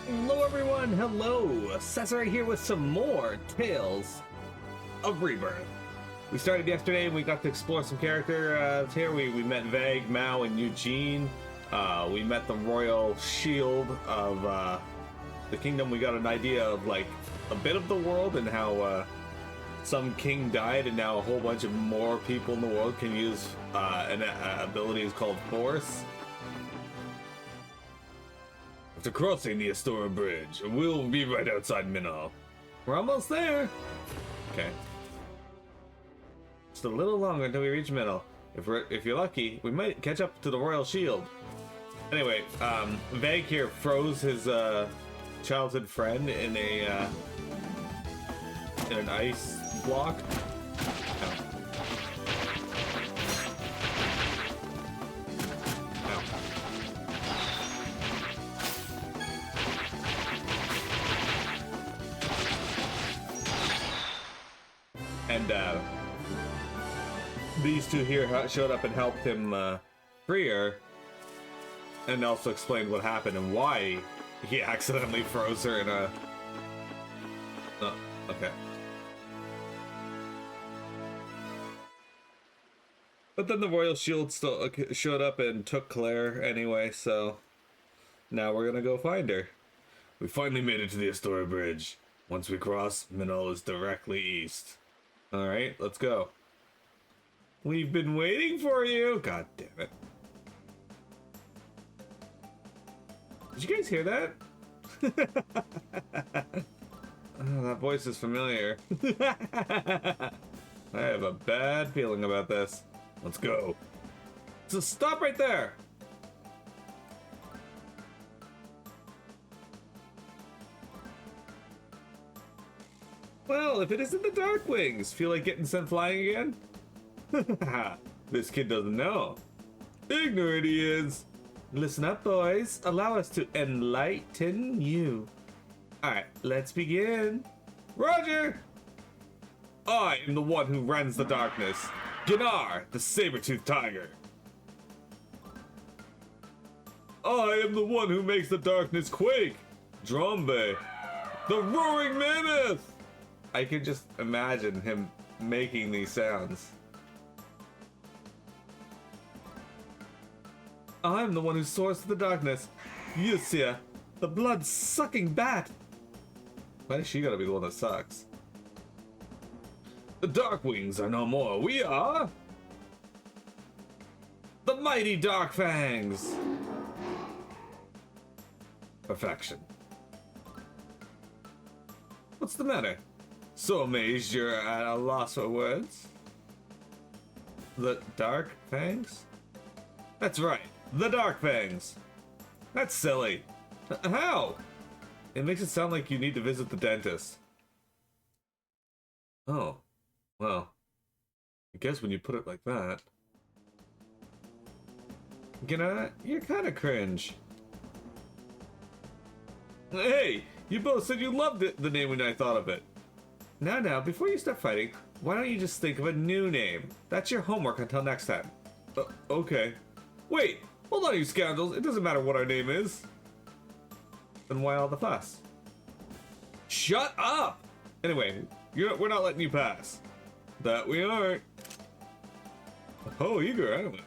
Hello everyone, hello! Cesare here with some more Tales of Rebirth. We started yesterday and we got to explore some characters here. We met Vague, Mao, and Eugene. We met the royal shield of the kingdom. We got an idea of like a bit of the world and how some king died and now a whole bunch of more people in the world can use an ability called Force. After crossing the Astora Bridge, we'll be right outside Minal. We're almost there. Okay. Just a little longer until we reach Minal. If you're lucky, we might catch up to the Royal Shield. Anyway, Vague here froze his childhood friend in an ice block. And these two here showed up and helped him free her, and also explained what happened and why he accidentally froze her in a... Oh, okay. But then the Royal Shield still showed up and took Claire anyway, so now we're gonna go find her. We finally made it to the Astora Bridge. Once we cross, Minal is directly east. Alright, let's go. We've been waiting for you! God damn it. Did you guys hear that? Oh, that voice is familiar. I have a bad feeling about this. Let's go. So stop right there! Well, if it isn't the Darkwings, feel like getting sent flying again? This kid doesn't know. Ignorant he is. Listen up, boys. Allow us to enlighten you. Alright, let's begin. Roger! I am the one who rends the darkness. Gnar, the saber-toothed tiger. I am the one who makes the darkness quake. Drombe, the roaring mammoth. I can just imagine him making these sounds. I'm the one who soars the darkness. Yusia, the blood-sucking bat. Why is she gotta be the one that sucks? The Darkwings are no more. We are the mighty Dark Fangs. Perfection. What's the matter? So amazed you're at a loss for words? The Dark Fangs? That's right, the Dark Fangs. That's silly. How? It makes it sound like you need to visit the dentist. Oh, well, I guess when you put it like that. You know, you're kind of cringe. Hey, you both said you loved it, the name when I thought of it. Now, before you start fighting, why don't you just think of a new name? That's your homework until next time. Okay. Wait, hold on, you scoundrels. It doesn't matter what our name is. Then why all the fuss? Shut up! Anyway, we're not letting you pass. That we aren't. Oh, eager, aren't we?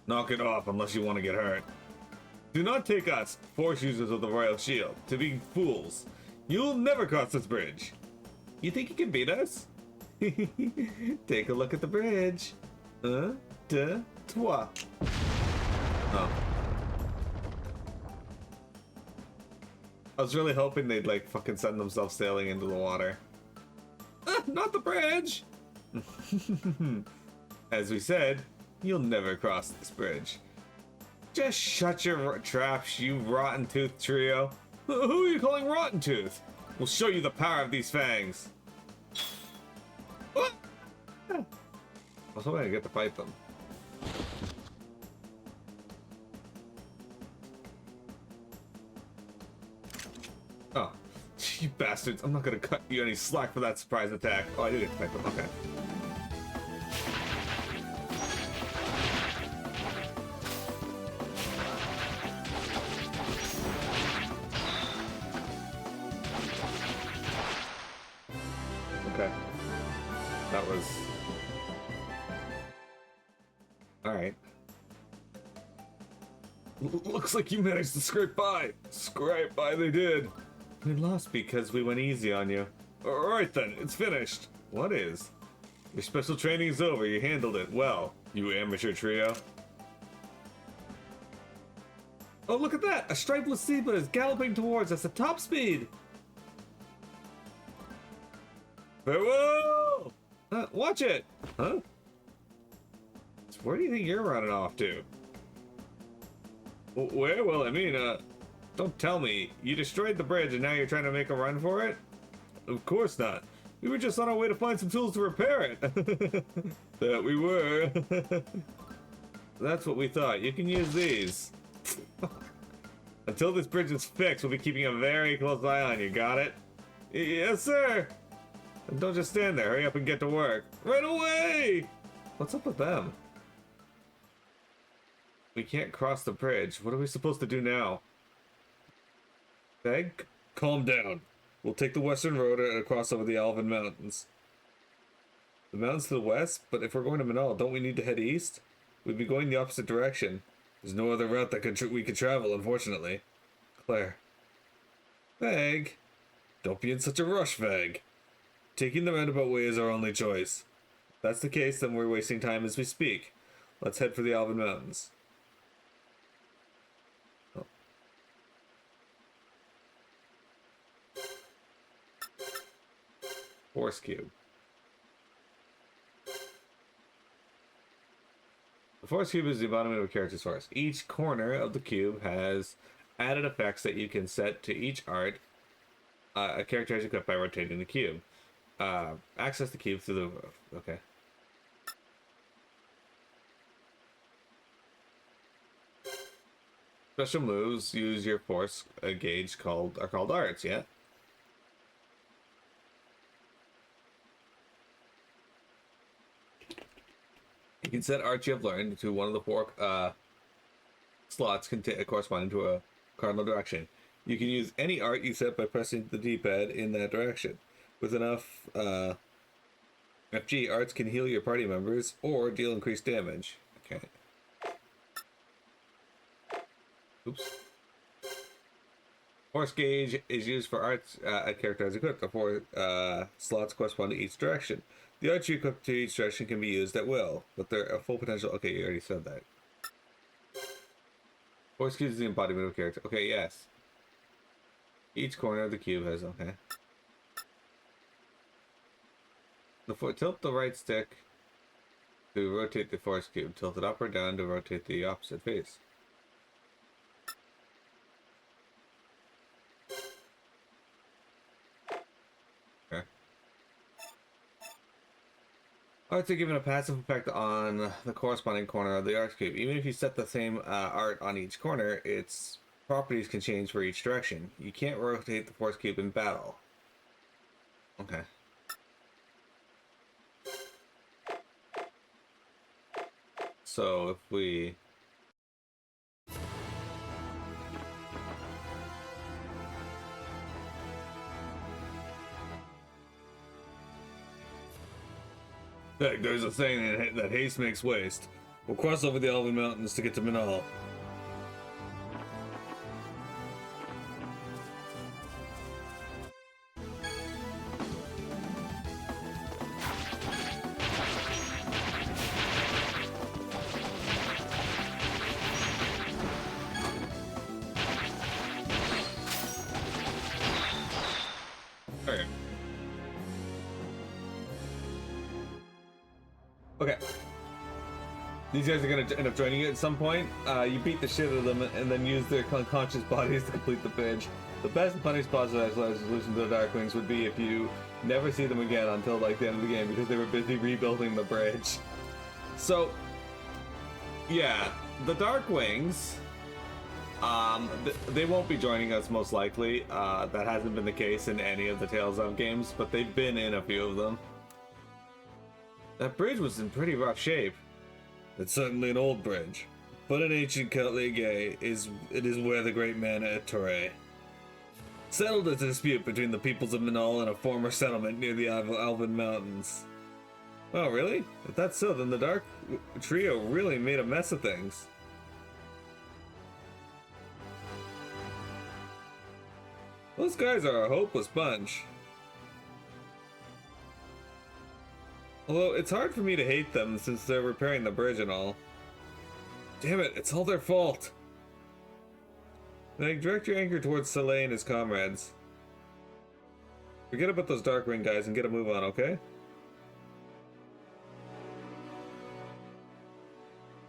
Knock it off unless you want to get hurt. Do not take us, force users of the Royal Shield, to be fools. You'll never cross this bridge. You think you can beat us? Take a look at the bridge. Deux, trois. Oh. I was really hoping they'd like fucking send themselves sailing into the water. Not the bridge! As we said, you'll never cross this bridge. Just shut your traps, you rotten tooth trio. Who are you calling rotten tooth? We'll show you the power of these fangs. I was hoping I'd get to fight them. Oh, you bastards. I'm not gonna cut you any slack for that surprise attack. Oh, I did get to fight them. Okay. Okay. That was... Alright. Looks like you managed to scrape by. Scrape by they did. We lost because we went easy on you. Alright then, it's finished. What is? Your special training is over. You handled it well, you amateur trio. Oh, look at that! A stripeless zebra is galloping towards us at top speed! Farewell! Watch it! Huh? So where do you think you're running off to? Where? Well, I mean, don't tell me. You destroyed the bridge and now you're trying to make a run for it? Of course not. We were just on our way to find some tools to repair it. That we were. That's what we thought. You can use these. Until this bridge is fixed, we'll be keeping a very close eye on you. Got it? Yes, sir. And don't just stand there. Hurry up and get to work. Right away! What's up with them? We can't cross the bridge. What are we supposed to do now? Beg? Calm down. We'll take the western road and cross over the Alvin Mountains. The mountains to the west? But if we're going to Minal, don't we need to head east? We'd be going the opposite direction. There's no other route that we could travel, unfortunately. Claire. Veg. Don't be in such a rush, Veg. Taking the roundabout way is our only choice. If that's the case, then we're wasting time as we speak. Let's head for the Alvin Mountains. Oh. Force cube. The force cube is the embodiment of a character's force. Each corner of the cube has added effects that you can set to each art a character has equipped by rotating the cube. Access the cube through the... Okay. Special moves use your force gauge are called arts, yeah? You can set arts you have learned to one of the four slots corresponding to a cardinal direction. You can use any art you set by pressing the D-pad in that direction. With enough FG, arts can heal your party members or deal increased damage. Okay. Oops. Force gauge is used for arts a character has equipped. The four slots correspond to each direction. The arts you equip to each direction can be used at will, but they're a full potential. Okay, you already said that. Force cube is the embodiment of a character. Okay, yes. Each corner of the cube has okay. Tilt the right stick to rotate the force cube. Tilt it up or down to rotate the opposite face. Arts are given a passive effect on the corresponding corner of the art cube. Even if you set the same art on each corner, its properties can change for each direction. You can't rotate the force cube in battle. Okay. So if we... Heck, there's a saying that haste makes waste. We'll cross over the Alvin Mountains to get to Minal. Okay. These guys are gonna end up joining you at some point. You beat the shit out of them and then use their unconscious bodies to complete the bridge. The best and funniest positive resolution to the Darkwings would be if you never see them again until like the end of the game because they were busy rebuilding the bridge. So, yeah, the Darkwings, they won't be joining us most likely. That hasn't been the case in any of the Tales of games, but they've been in a few of them. That bridge was in pretty rough shape. It's certainly an old bridge, but in ancient Celtic it is where the great man at Toure. Settled a dispute between the peoples of Minal and a former settlement near the Alvin Mountains. Oh, really? If that's so, then the Dark Trio really made a mess of things. Those guys are a hopeless bunch. Although, it's hard for me to hate them since they're repairing the bridge and all. Damn it, it's all their fault! Then direct your anchor towards Soleil and his comrades. Forget about those Darkwing guys and get a move on, okay?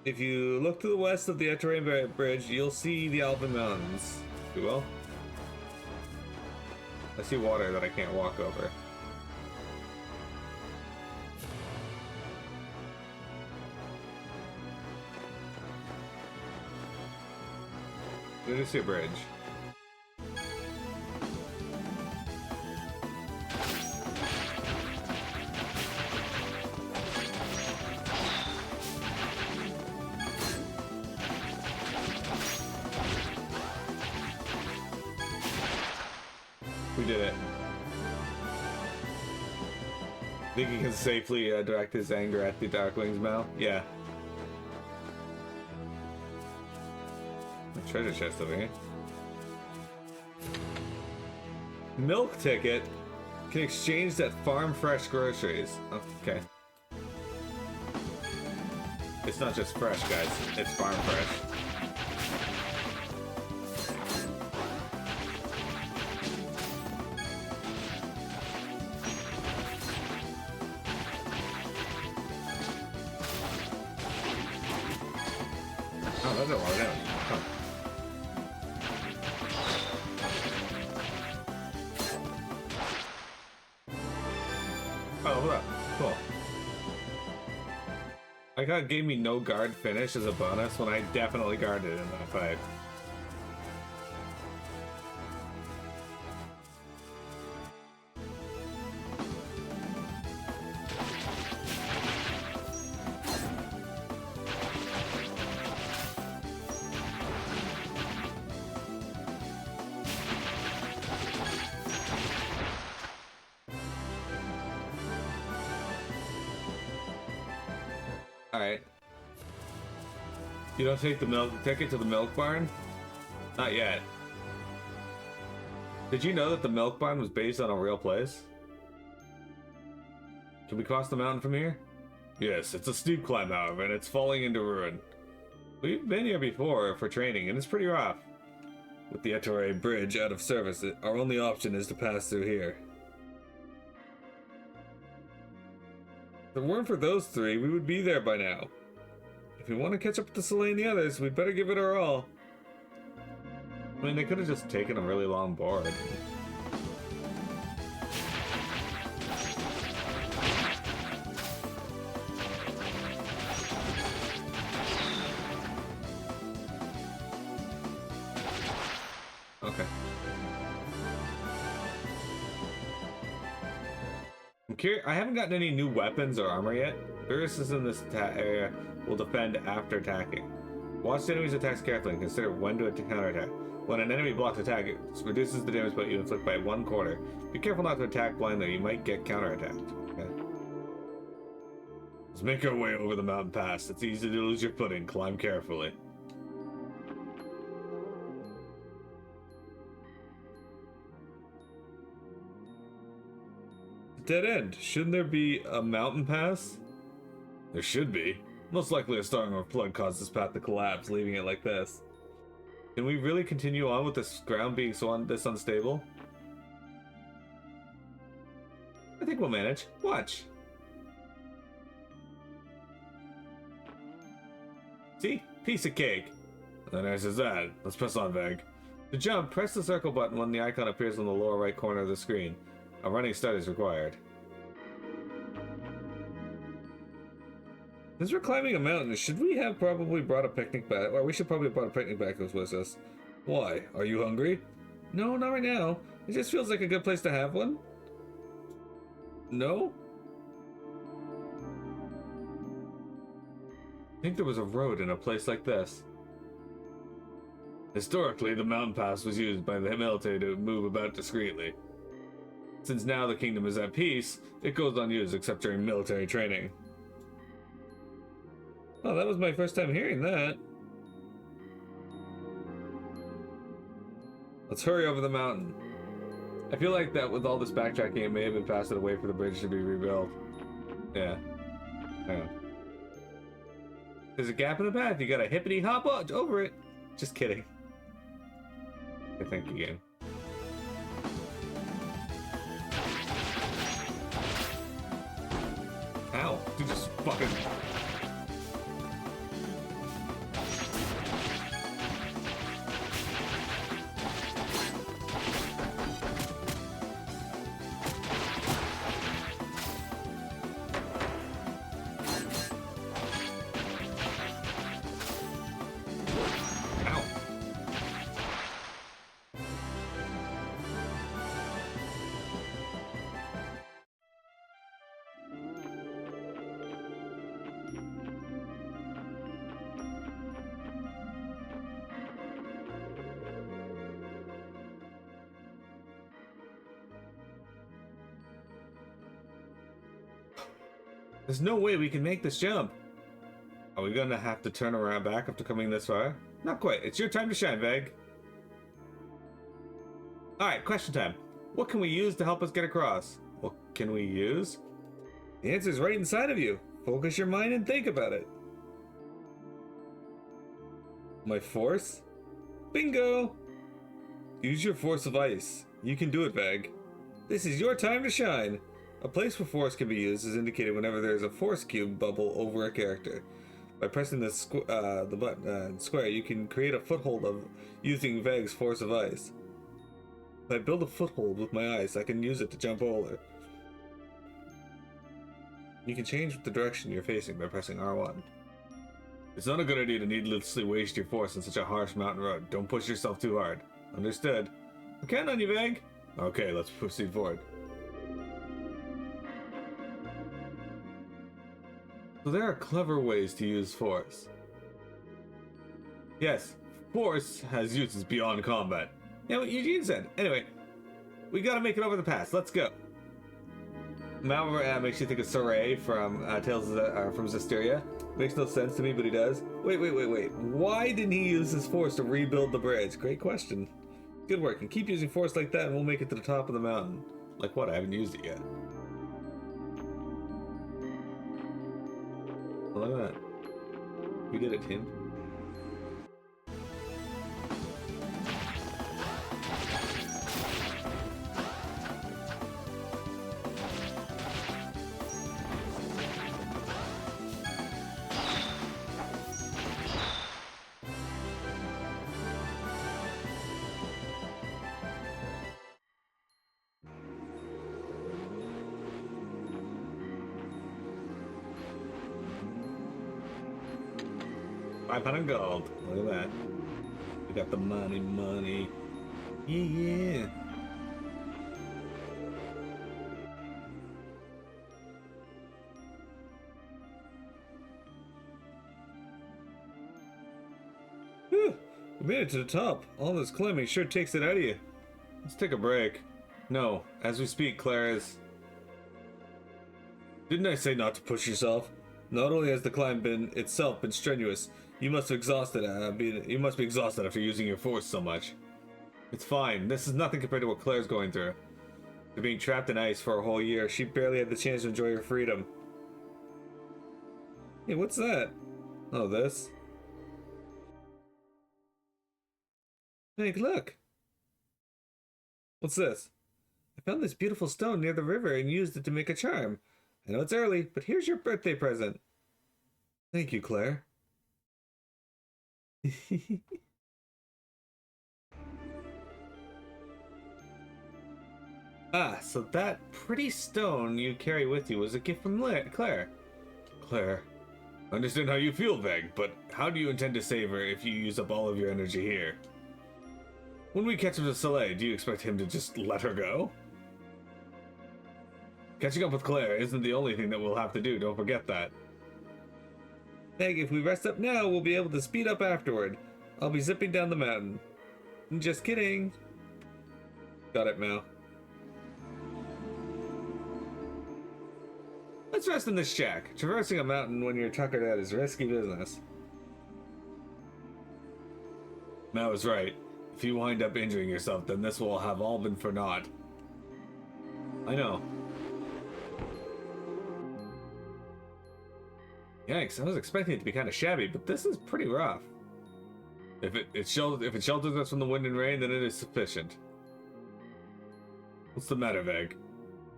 If you look to the west of the Detour bridge, you'll see the Alvin Mountains. You will? I see water that I can't walk over. I just see a bridge. We did it. Think he can safely direct his anger at the Darkwing's mouth? Yeah. A treasure chest over here. Milk ticket can exchange at farm fresh groceries. Okay. It's not just fresh, guys. It's farm fresh. Oh, that's a lot down. Huh. Oh, hold up. Cool. I got it gave me no guard finish as a bonus when I definitely guarded in that fight. Alright. You don't take the milk ticket to the milk barn? Not yet. Did you know that the milk barn was based on a real place? Can we cross the mountain from here? Yes, it's a steep climb, however, and it's falling into ruin. We've been here before for training, and it's pretty rough. With the Detour bridge out of service, our only option is to pass through here. If it weren't for those three, we would be there by now. If we want to catch up with the Soleil and the others, we'd better give it our all. I mean, they could have just taken a really long board. Okay. I haven't gotten any new weapons or armor yet. Viruses in this area will defend after attacking. Watch the enemy's attacks carefully and consider when to counterattack. When an enemy blocks attack, it reduces the damage you inflict by 1/4. Be careful not to attack blindly, you might get counterattacked. Okay. Let's make our way over the mountain pass. It's easy to lose your footing. Climb carefully. Dead end. Shouldn't there be a mountain pass? There should be. Most likely a storm or flood caused this path to collapse, leaving it like this. Can we really continue on with this ground being this unstable? I think we'll manage. Watch. See? Piece of cake. How nice is that? Let's press on, Veg. To jump, press the circle button when the icon appears on the lower right corner of the screen. A running start is required. Since we're climbing a mountain, should we have probably brought a picnic bag? Or we should probably have brought a picnic bag with us. Why? Are you hungry? No, not right now. It just feels like a good place to have one. No? I think there was a road in a place like this. Historically, the mountain pass was used by the military to move about discreetly. Since now the kingdom is at peace, it goes unused except during military training. Oh, that was my first time hearing that. Let's hurry over the mountain. I feel like that with all this backtracking, it may have been faster to wait for the bridge to be rebuilt. Yeah. Hang on. There's a gap in the path. You gotta hippity hop over it. Just kidding. Okay, thank you, game. Ow. Dude, just fucking... There's no way we can make this jump. Are we gonna have to turn around back after coming this far? Not quite. It's your time to shine, Veg. Alright, question time. What can we use to help us get across? What can we use? The answer's right inside of you. Focus your mind and think about it. My force? Bingo! Use your force of ice. You can do it, Veg. This is your time to shine. A place where force can be used is indicated whenever there is a force cube bubble over a character. By pressing the button square, you can create a foothold of using Veg's force of ice. If I build a foothold with my ice, I can use it to jump over. You can change the direction you're facing by pressing R1. It's not a good idea to needlessly waste your force on such a harsh mountain road. Don't push yourself too hard. Understood. I count on you, Veg. Okay, let's proceed forward. So there are clever ways to use force. Yes, force has uses beyond combat. Yeah, what Eugene said. Anyway, we gotta make it over the pass. Let's go. Malware makes you think of Soray from Tales of from Zestiria. Makes no sense to me, but he does. Wait. Why didn't he use his force to rebuild the bridge? Great question. Good work. And keep using force like that and we'll make it to the top of the mountain. Like what? I haven't used it yet. Look at that. We did it, Tim. $500 gold. Look at that. We got the money. Yeah. Whew. We made it to the top. All this climbing sure takes it out of you. Let's take a break. No, as we speak, Claire is... Didn't I say not to push yourself? Not only has the climb been strenuous, you must be exhausted after using your force so much. It's fine. This is nothing compared to what Claire's going through. After being trapped in ice for a whole year, she barely had the chance to enjoy her freedom. Hey, what's that? Oh, this? Hey, look! What's this? I found this beautiful stone near the river and used it to make a charm. I know it's early, but here's your birthday present. Thank you, Claire. Ah, so that pretty stone you carry with you was a gift from Claire. Claire, I understand how you feel, Veg, but how do you intend to save her if you use up all of your energy here? When we catch him to Soleil, do you expect him to just let her go? Catching up with Claire isn't the only thing that we'll have to do, don't forget that. Meg, if we rest up now, we'll be able to speed up afterward. I'll be zipping down the mountain. Just kidding. Got it, Mal. Let's rest in this shack. Traversing a mountain when you're tuckered out is risky business. Mal was right. If you wind up injuring yourself, then this will have all been for naught. I know. Yikes, I was expecting it to be kind of shabby, but this is pretty rough. If it shelters us from the wind and rain, then it is sufficient. What's the matter, Veg?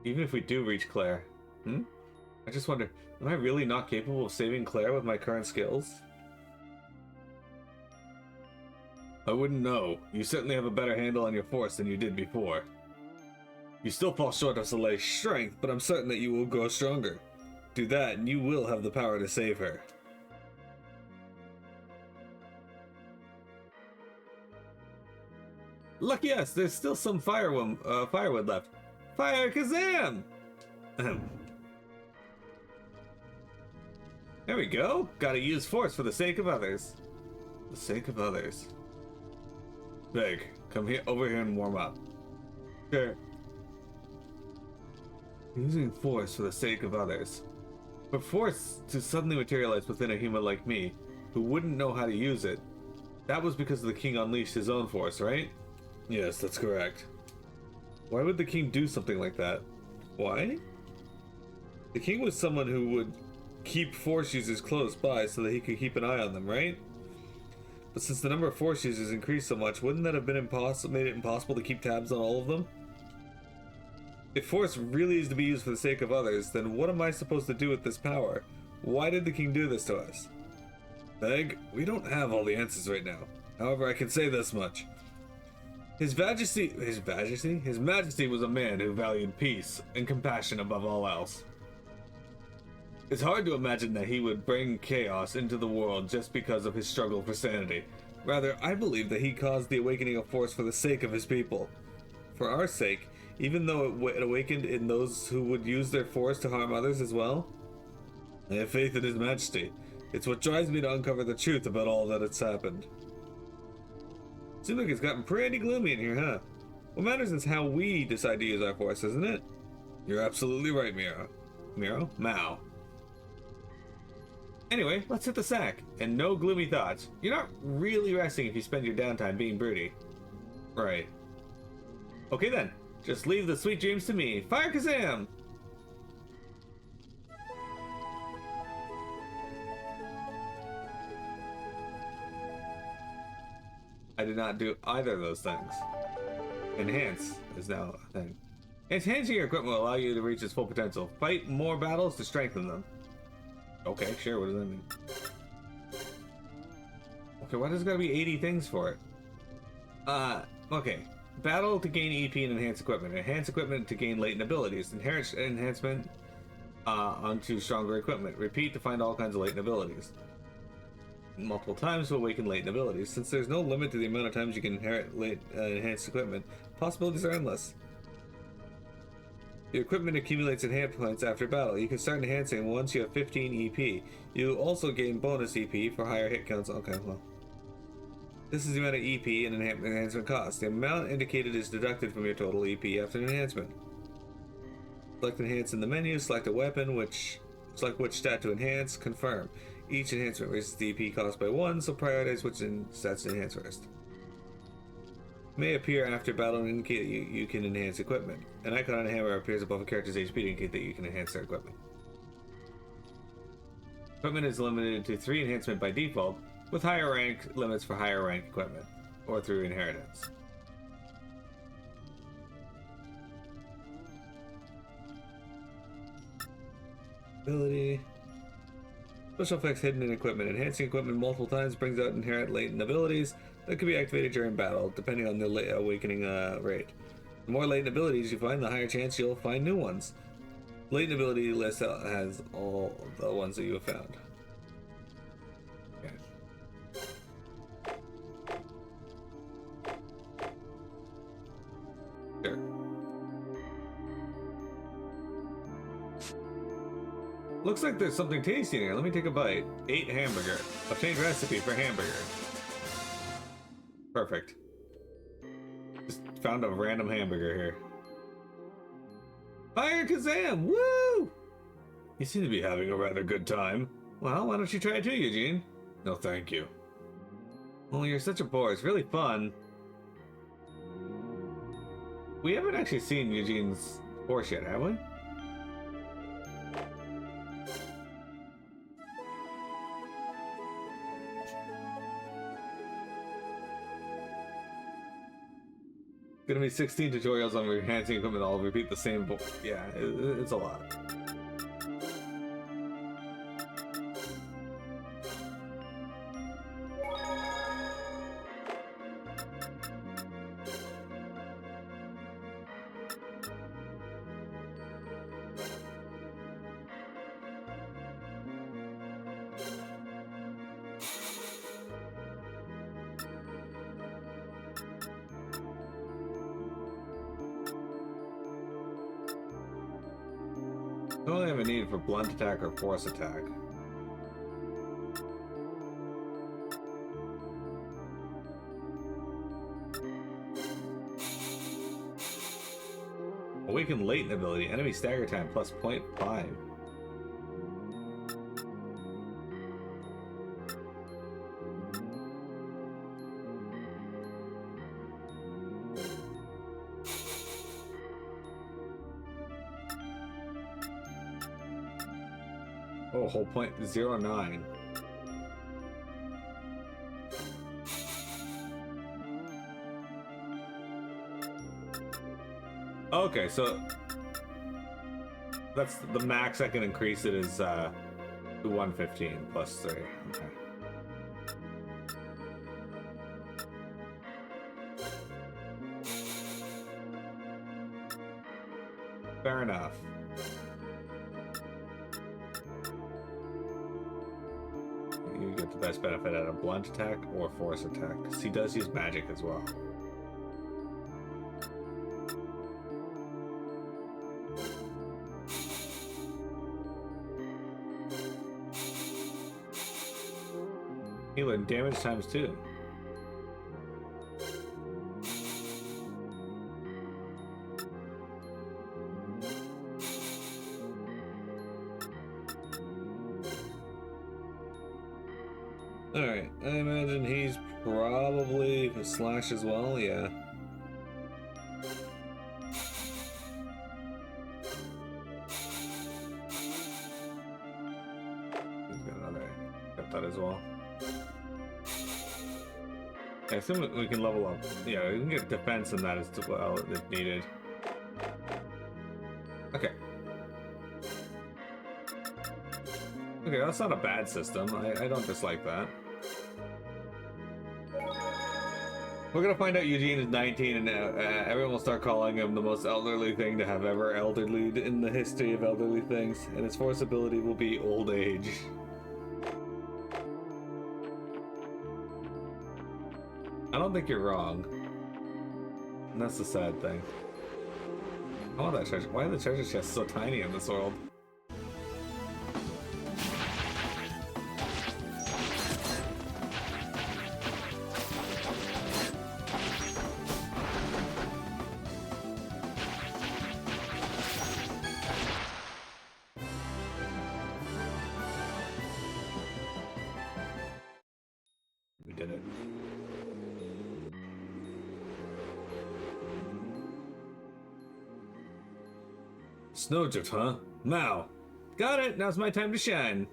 Even if we do reach Claire, I just wonder, am I really not capable of saving Claire with my current skills? I wouldn't know. You certainly have a better handle on your force than you did before. You still fall short of Soleil's strength, but I'm certain that you will grow stronger. Do that, and you will have the power to save her. Lucky us, there's still some firewood left. Fire Kazam! There we go. Gotta use force for the sake of others. The sake of others. Big, come here, over here and warm up. Sure. Using force for the sake of others. For force to suddenly materialize within a human like me, who wouldn't know how to use it, that was because the king unleashed his own force, right? Yes, that's correct. Why would the king do something like that? Why? The king was someone who would keep force users close by so that he could keep an eye on them, right? But since the number of force users increased so much, wouldn't that have been made it impossible to keep tabs on all of them? If force really is to be used for the sake of others, then what am I supposed to do with this power? Why did the king do this to us? Beg, we don't have all the answers right now. However, I can say this much. His Majesty was a man who valued peace and compassion above all else. It's hard to imagine that he would bring chaos into the world just because of his struggle for sanity. Rather, I believe that he caused the awakening of force for the sake of his people. For our sake, even though it awakened in those who would use their force to harm others as well. I have faith in His Majesty. It's what drives me to uncover the truth about all that has happened. Seems like it's gotten pretty gloomy in here, huh? What matters is how we decide to use our force, isn't it? You're absolutely right, Mao. Anyway, let's hit the sack. And no gloomy thoughts. You're not really resting if you spend your downtime being broody. Right. Okay then. Just leave the sweet dreams to me. Fire Kazam! I did not do either of those things. Enhance is now a thing. Enhancing your equipment will allow you to reach its full potential. Fight more battles to strengthen them. Okay, sure, what does that mean? Okay, why does it gotta be 80 things for it? Okay. Battle to gain EP and enhance equipment. Enhance equipment to gain latent abilities. Enhancement onto stronger equipment. Repeat to find all kinds of latent abilities. Multiple times to awaken latent abilities. Since there's no limit to the amount of times you can inherit enhanced equipment, possibilities are endless. Your equipment accumulates enhanced points after battle. You can start enhancing once you have 15 EP. You also gain bonus EP for higher hit counts. Okay, well. This is the amount of EP and enhancement cost. The amount indicated is deducted from your total EP after an enhancement. Select enhance in the menu, select a weapon, select which stat to enhance, confirm. Each enhancement raises the EP cost by 1, so prioritize which stats to enhance first. May appear after battle and indicate that you can enhance equipment. An icon on a hammer appears above a character's HP to indicate that you can enhance their equipment. Equipment is limited to 3 enhancement by default, with higher rank limits for higher rank equipment, or through inheritance. Ability. Special effects hidden in equipment. Enhancing equipment multiple times brings out inherent latent abilities that can be activated during battle, depending on the awakening rate. The more latent abilities you find, the higher chance you'll find new ones. Latent ability list has all the ones that you have found. Okay. Sure. Looks like there's something tasty in here. Let me take a bite. 8 hamburger. Obtained recipe for hamburger. Perfect. found a random hamburger here. Fire Kazam! Woo! You seem to be having a rather good time. Well, why don't you try it too, Eugene? No, thank you. Well, you're such a bore. It's really fun. We haven't actually seen Eugene's horse yet, have we? Gonna be 16 tutorials on enhancing equipment. I'll repeat the same. Yeah, it's a lot. I only have a need for blunt attack or force attack. Awaken latent ability, enemy stagger time plus 0.5. Oh, whole point 0.09. Okay, so that's the max I can increase it is to 115 plus 3. Okay. Fair enough. You get the best benefit out of blunt attack or force attack, because he does use magic as well. Healing damage times 2. Alright, I imagine he's probably a slash as well, yeah. He's got another, got that as well. I assume we can level up. Yeah, we can get defense in that as well if needed. Okay. Okay, that's not a bad system. I don't dislike that. We're gonna find out Eugene is 19 and everyone will start calling him the most elderly thing to have ever elderlied in the history of elderly things, and his force ability will be old age. I don't think you're wrong. And that's the sad thing. I want that treasure. Why are the treasure chests so tiny in this world? We did it. Snowdrift, huh? Now. Got it! Now's my time to shine.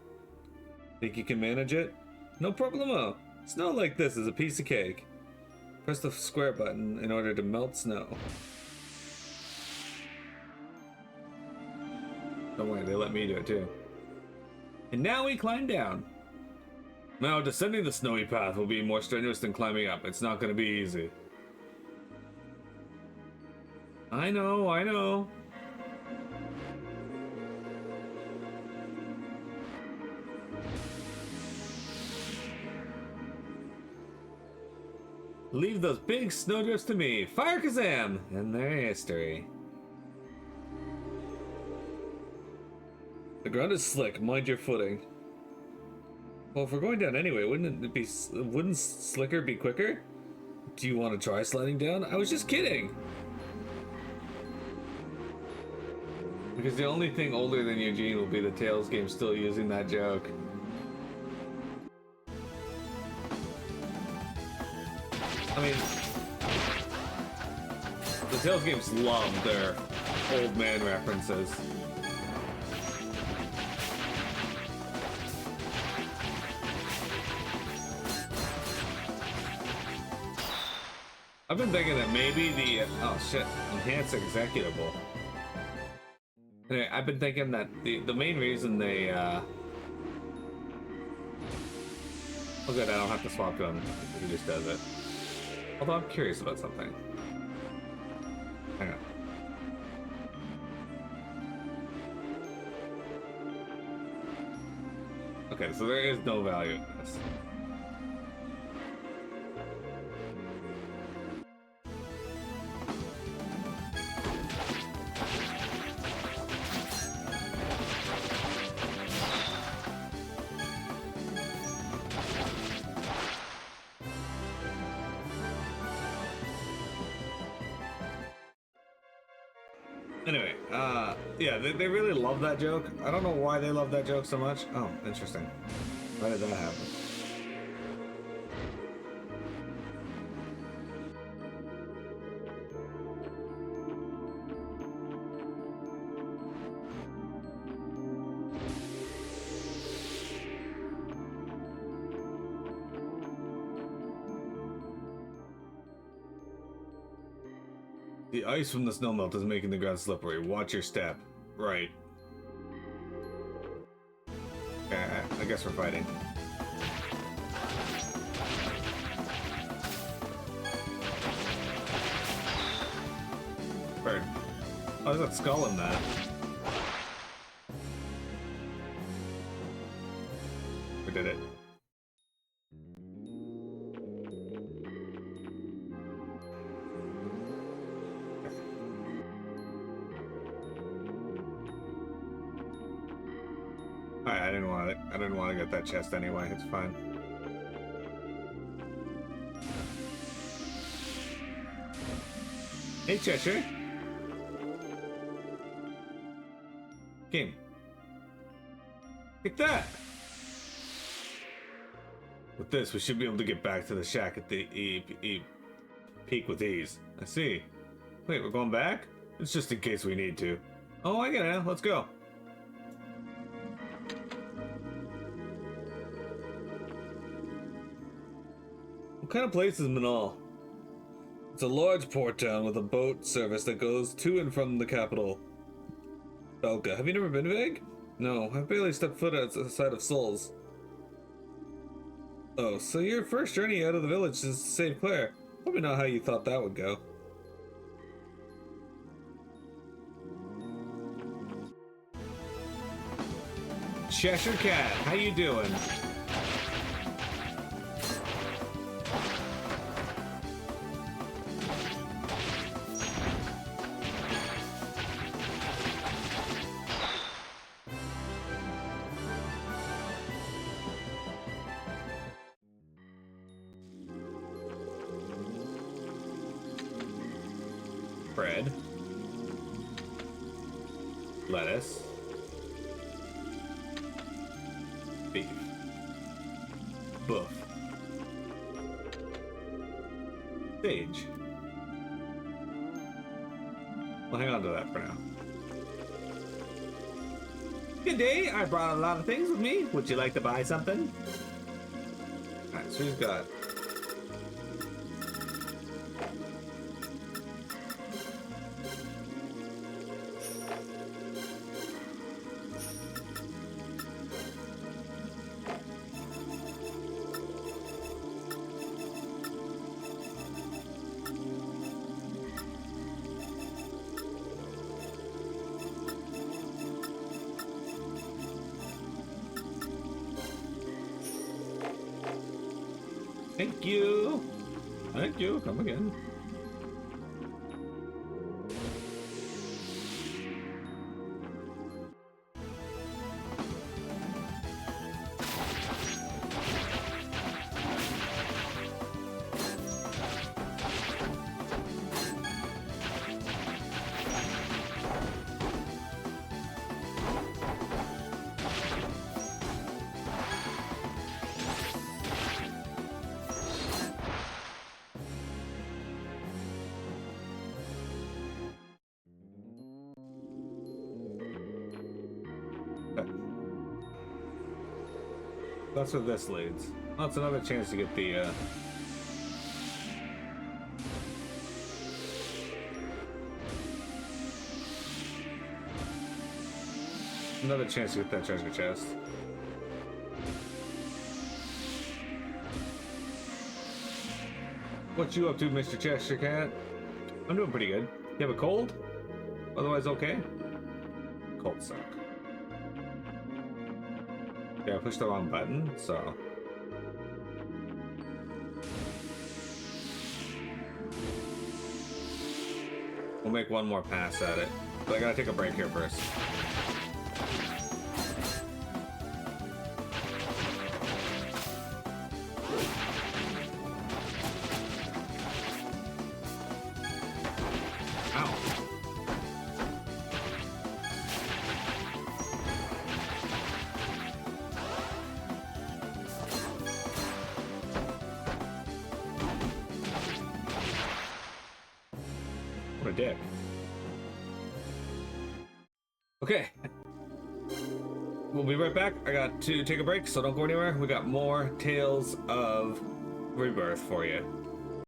Think you can manage it? No problemo. Snow like this is a piece of cake. Press the square button in order to melt snow. Don't worry, they let me do it too. And now we climb down. Now, descending the snowy path will be more strenuous than climbing up. It's not going to be easy. I know, I know. Leave those big snowdrifts to me. Fire Kazam! And their history. The ground is slick. Mind your footing. Well, if we're going down anyway, wouldn't slicker be quicker? Do you want to try sliding down? I was just kidding. Because the only thing older than Eugene will be the Tails game still using that joke. I mean, the Tails games love their old man references. I've been thinking that maybe the oh shit, enhanced executable. Anyway, I've been thinking that the main reason they oh good, I don't have to swap to him. He just does it. Although I'm curious about something. Hang on. Okay, so there is no value in this. Anyway, yeah, they really love that joke. I don't know why they love that joke so much. Oh, interesting. Why did that happen? The ice from the snowmelt is making the ground slippery. Watch your step. Right. I guess we're fighting. Bird. Oh, there's that skull in that. We did it. I didn't want to get that chest anyway. It's fine. Hey, Cheshire. Game. Take that. With this, we should be able to get back to the shack at the peak with ease. I see. Wait, we're going back? It's just in case we need to. Oh, I get it now. Let's go. What kind of place is Minal? It's a large port town with a boat service that goes to and from the capital, Belka. Have you never been, Vig? No, I've barely stepped foot outside of Souls. Oh, so your first journey out of the village is to save Claire. Probably not how you thought that would go. Cheshire Cat, how you doing? Bread, lettuce, beef, boof, sage. We'll hang on to that for now. Good day, I brought a lot of things with me. Would you like to buy something? Alright, so he's got Thank you. Thank you. Come again. That's where this leads. Oh, it's another chance to get the, another chance to get that treasure chest. What you up to, Mr. Chester Cat? I'm doing pretty good. You have a cold? Otherwise okay? Cold suck. Yeah, I pushed the wrong button, so... We'll make one more pass at it. But I gotta take a break here first. What a dick. Okay. We'll be right back. I got to take a break, so don't go anywhere. We got more Tales of Rebirth for you.